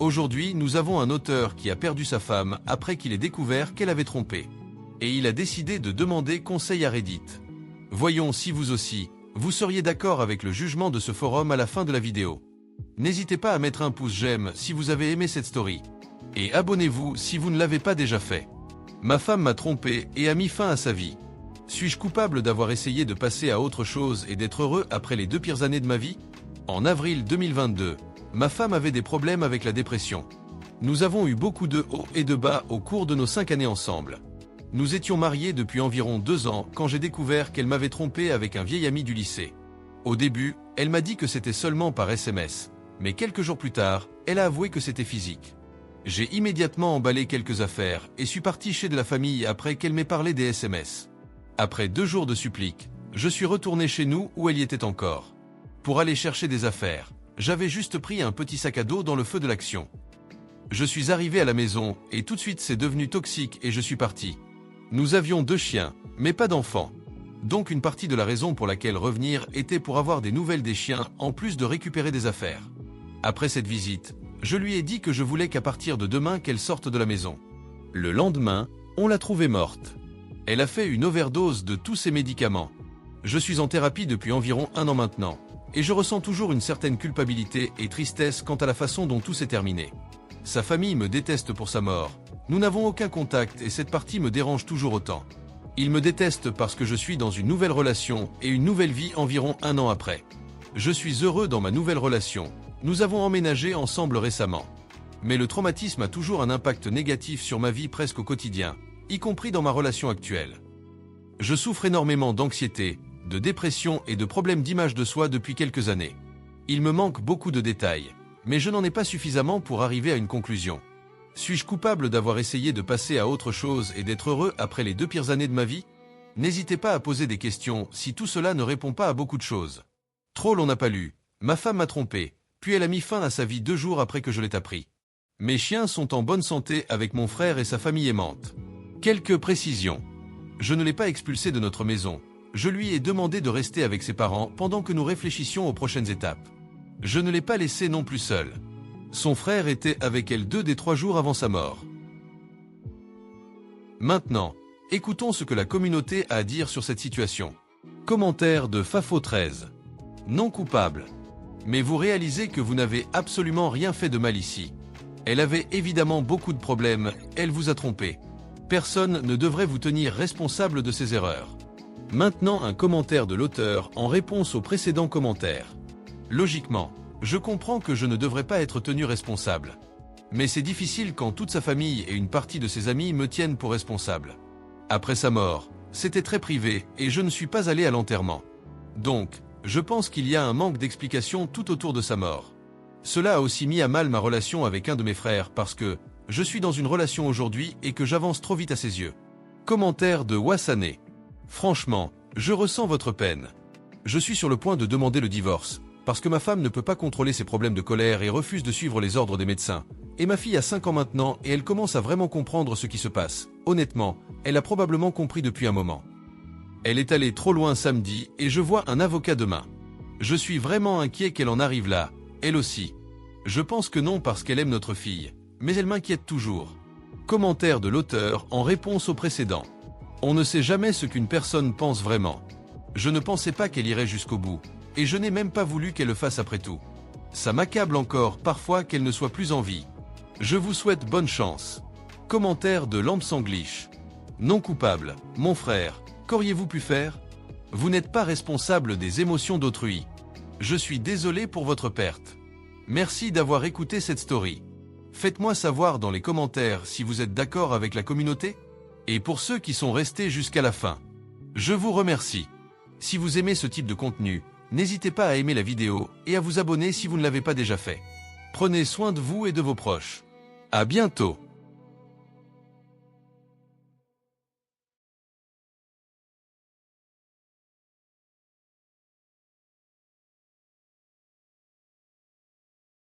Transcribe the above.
Aujourd'hui, nous avons un auteur qui a perdu sa femme après qu'il ait découvert qu'elle avait trompé. Et il a décidé de demander conseil à Reddit. Voyons si vous aussi, vous seriez d'accord avec le jugement de ce forum à la fin de la vidéo. N'hésitez pas à mettre un pouce j'aime si vous avez aimé cette story. Et abonnez-vous si vous ne l'avez pas déjà fait. Ma femme m'a trompé et a mis fin à sa vie. Suis-je coupable d'avoir essayé de passer à autre chose et d'être heureux après les 2 pires années de ma vie? En avril 2022, ma femme avait des problèmes avec la dépression. Nous avons eu beaucoup de hauts et de bas au cours de nos 5 années ensemble. Nous étions mariés depuis environ 2 ans quand j'ai découvert qu'elle m'avait trompé avec un vieil ami du lycée. Au début, elle m'a dit que c'était seulement par SMS, mais quelques jours plus tard, elle a avoué que c'était physique. J'ai immédiatement emballé quelques affaires et suis parti chez de la famille après qu'elle m'ait parlé des SMS. Après 2 jours de suppliques, je suis retourné chez nous où elle y était encore. Pour aller chercher des affaires, j'avais juste pris un petit sac à dos dans le feu de l'action. Je suis arrivé à la maison et tout de suite c'est devenu toxique et je suis parti. Nous avions 2 chiens, mais pas d'enfants. Donc une partie de la raison pour laquelle revenir était pour avoir des nouvelles des chiens en plus de récupérer des affaires. Après cette visite, je lui ai dit que je voulais qu'à partir de demain qu'elle sorte de la maison. Le lendemain, on l'a trouvée morte. Elle a fait une overdose de tous ses médicaments. Je suis en thérapie depuis environ 1 an maintenant, et je ressens toujours une certaine culpabilité et tristesse quant à la façon dont tout s'est terminé. Sa famille me déteste pour sa mort. Nous n'avons aucun contact et cette partie me dérange toujours autant. Il me déteste parce que je suis dans une nouvelle relation et une nouvelle vie environ 1 an après. Je suis heureux dans ma nouvelle relation. Nous avons emménagé ensemble récemment. Mais le traumatisme a toujours un impact négatif sur ma vie presque au quotidien, y compris dans ma relation actuelle. Je souffre énormément d'anxiété, de dépression et de problèmes d'image de soi depuis quelques années. Il me manque beaucoup de détails, mais je n'en ai pas suffisamment pour arriver à une conclusion. Suis-je coupable d'avoir essayé de passer à autre chose et d'être heureux après les 2 pires années de ma vie? N'hésitez pas à poser des questions si tout cela ne répond pas à beaucoup de choses. Troll on n'a pas lu. Ma femme m'a trompé, puis elle a mis fin à sa vie 2 jours après que je l'ai appris. Mes chiens sont en bonne santé avec mon frère et sa famille aimante. Quelques précisions. Je ne l'ai pas expulsé de notre maison. Je lui ai demandé de rester avec ses parents pendant que nous réfléchissions aux prochaines étapes. Je ne l'ai pas laissé non plus seul. Son frère était avec elle 2 des 3 jours avant sa mort. Maintenant, écoutons ce que la communauté a à dire sur cette situation. Commentaire de Fafo13. Non coupable. Mais vous réalisez que vous n'avez absolument rien fait de mal ici. Elle avait évidemment beaucoup de problèmes, elle vous a trompé. Personne ne devrait vous tenir responsable de ses erreurs. Maintenant un commentaire de l'auteur en réponse au précédent commentaire. Logiquement, je comprends que je ne devrais pas être tenu responsable. Mais c'est difficile quand toute sa famille et une partie de ses amis me tiennent pour responsable. Après sa mort, c'était très privé et je ne suis pas allé à l'enterrement. Donc, je pense qu'il y a un manque d'explication tout autour de sa mort. Cela a aussi mis à mal ma relation avec un de mes frères parce que je suis dans une relation aujourd'hui et que j'avance trop vite à ses yeux. Commentaire de Wassane. Franchement, je ressens votre peine. Je suis sur le point de demander le divorce, parce que ma femme ne peut pas contrôler ses problèmes de colère et refuse de suivre les ordres des médecins. Et ma fille a 5 ans maintenant et elle commence à vraiment comprendre ce qui se passe. Honnêtement, elle a probablement compris depuis un moment. Elle est allée trop loin samedi et je vois un avocat demain. Je suis vraiment inquiet qu'elle en arrive là, elle aussi. Je pense que non parce qu'elle aime notre fille, mais elle m'inquiète toujours. Commentaire de l'auteur en réponse au précédent. On ne sait jamais ce qu'une personne pense vraiment. Je ne pensais pas qu'elle irait jusqu'au bout, et je n'ai même pas voulu qu'elle le fasse après tout. Ça m'accable encore parfois qu'elle ne soit plus en vie. Je vous souhaite bonne chance. Commentaire de Lampsanglish. Non coupable, mon frère, qu'auriez-vous pu faire? Vous n'êtes pas responsable des émotions d'autrui. Je suis désolé pour votre perte. Merci d'avoir écouté cette story. Faites-moi savoir dans les commentaires si vous êtes d'accord avec la communauté. Et pour ceux qui sont restés jusqu'à la fin, je vous remercie. Si vous aimez ce type de contenu, n'hésitez pas à aimer la vidéo et à vous abonner si vous ne l'avez pas déjà fait. Prenez soin de vous et de vos proches. À bientôt.